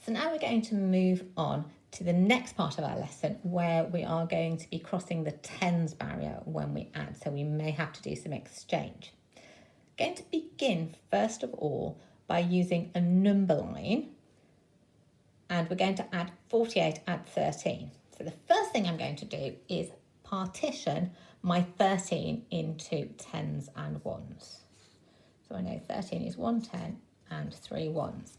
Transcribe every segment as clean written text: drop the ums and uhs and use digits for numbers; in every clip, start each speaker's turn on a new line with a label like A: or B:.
A: So now we're going to move on to the next part of our lesson where we are going to be crossing the tens barrier when we add. So we may have to do some exchange. I'm going to begin first of all by using a number line, and we're going to add 48, add 13. So the first thing I'm going to do is partition my 13 into tens and ones. So I know 13 is 1 10 and 3 ones.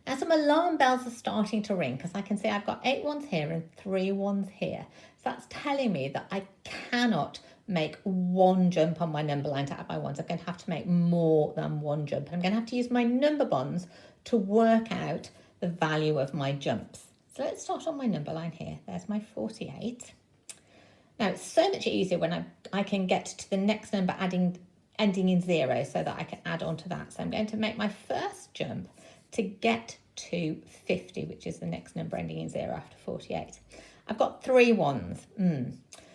A: Now some alarm bells are starting to ring because I can see I've got 8 ones here and 3 ones here. So that's telling me that I cannot make one jump on my number line to add my ones. I'm going to have to make more than one jump. I'm going to have to use my number bonds to work out the value of my jumps. So let's start on my number line here. There's my 48. Now it's so much easier when I can get to the next number ending in 0 so that I can add on to that. So I'm going to make my first jump to get to 50, which is the next number ending in 0 after 48. I've got 3 ones.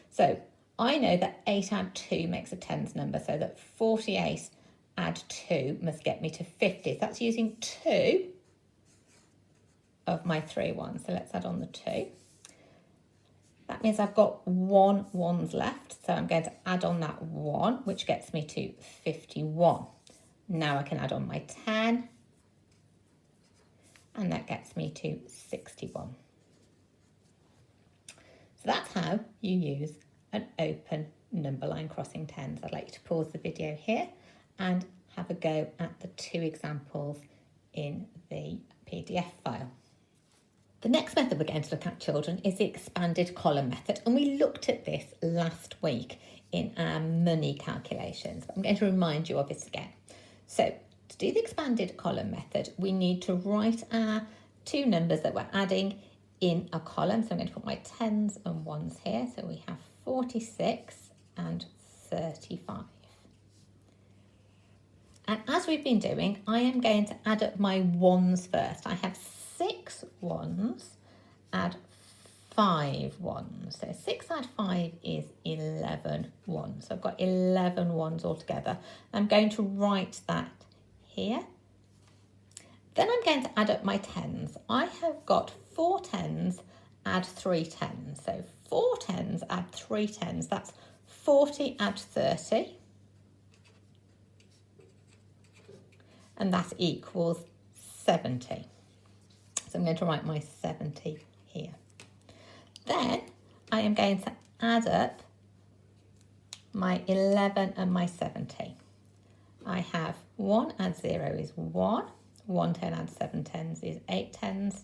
A: So I know that 8 add 2 makes a tens number, so that 48 add 2 must get me to 50. So that's using 2 of my 3 ones. So let's add on the 2. That means I've got 1 ones left. So I'm going to add on that 1, which gets me to 51. Now I can add on my 10. And that gets me to 61. So that's how you use an open number line crossing tens. I'd like you to pause the video here and have a go at the 2 examples in the PDF file. The next method we're going to look at, children, is the expanded column method, and we looked at this last week in our money calculations, but I'm going to remind you of it again. So to do the expanded column method, we need to write our 2 numbers that we're adding in a column. So I'm going to put my tens and ones here. So we have 46 and 35. And as we've been doing, I am going to add up my ones first. I have 6 ones, add 5 ones. So 6 add 5 is 11 ones. So I've got 11 ones altogether. I'm going to write that here. Then I'm going to add up my tens. I have got 4 tens, add 3 tens. So 4 tens, add 3 tens. That's 40, add 30. And that equals 70. So I'm going to write my 70 here. Then I am going to add up my 11 and my 70. I have 1 add 0 is 1. 1 10 add 7 tens is 8 tens.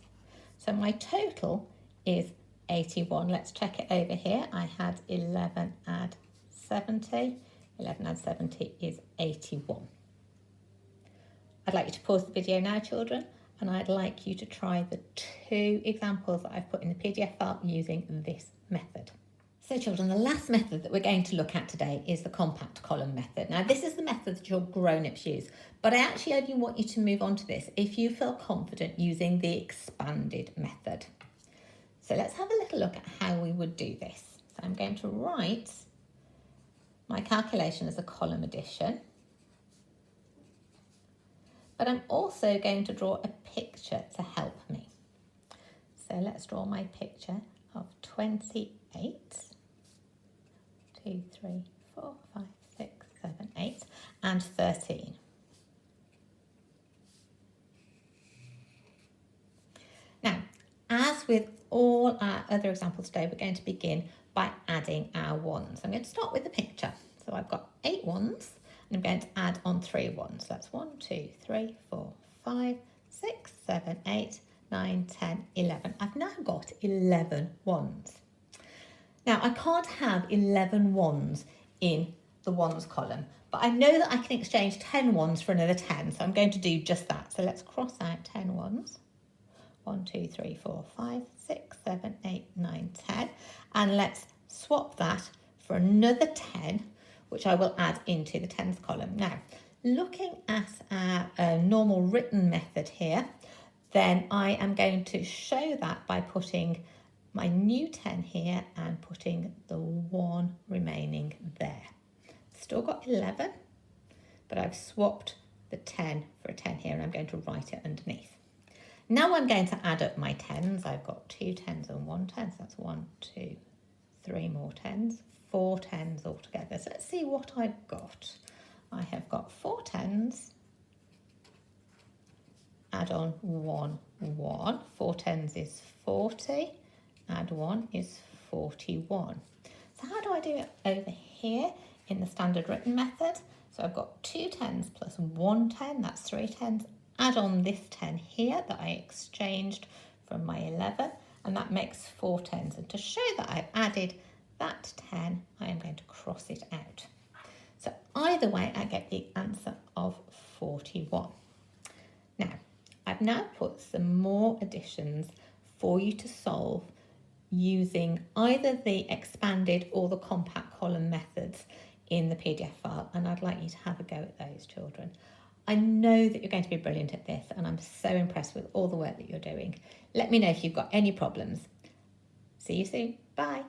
A: So my total is 81. Let's check it over here. I had 11 add 70. 11 add 70 is 81. I'd like you to pause the video now, children, and I'd like you to try the 2 examples that I've put in the PDF file using this method. So children, the last method that we're going to look at today is the compact column method. Now this is the method that your grown-ups use, but I actually only want you to move on to this if you feel confident using the expanded method. So let's have a little look at how we would do this. So I'm going to write my calculation as a column addition, but I'm also going to draw a picture to help me. So let's draw my picture of 28. 2, 3, 4, 5, 6, 7, 8, and 13. Now, as with all our other examples today, we're going to begin by adding our ones. I'm going to start with the picture. So I've got 8 ones, and I'm going to add on 3 ones. So that's 1, 2, 3, 4, 5, 6, 7, 8, 9, 10, 11. I've now got 11 ones. Now, I can't have 11 ones in the ones column, but I know that I can exchange 10 ones for another 10, so I'm going to do just that. So let's cross out 10 ones. 1, 2, 3, 4, 5, 6, 7, 8, 9, 10. And let's swap that for another 10, which I will add into the tens column. Now, looking at our normal written method here, then I am going to show that by putting my new 10 here and putting the 1 remaining there. Still got 11, but I've swapped the 10 for a 10 here, and I'm going to write it underneath. Now I'm going to add up my tens. I've got 2 tens and 1 10, so that's 1, 2, 3 more tens, 4 tens altogether. So let's see what I've got. I have got 4 tens, add on 1, 1. 4 tens is 40, add 1 is 41. So how do I do it over here in the standard written method? So I've got 2 tens plus 1 10, that's 3 tens. Add on this 10 here that I exchanged from my 11, and that makes 4 tens. And to show that I've added that 10, I am going to cross it out. So either way, I get the answer of 41. Now, I've now put some more additions for you to solve using either the expanded or the compact column methods in the PDF file, and I'd like you to have a go at those, children. I know that you're going to be brilliant at this, and I'm so impressed with all the work that you're doing. Let me know if you've got any problems. See you soon. Bye.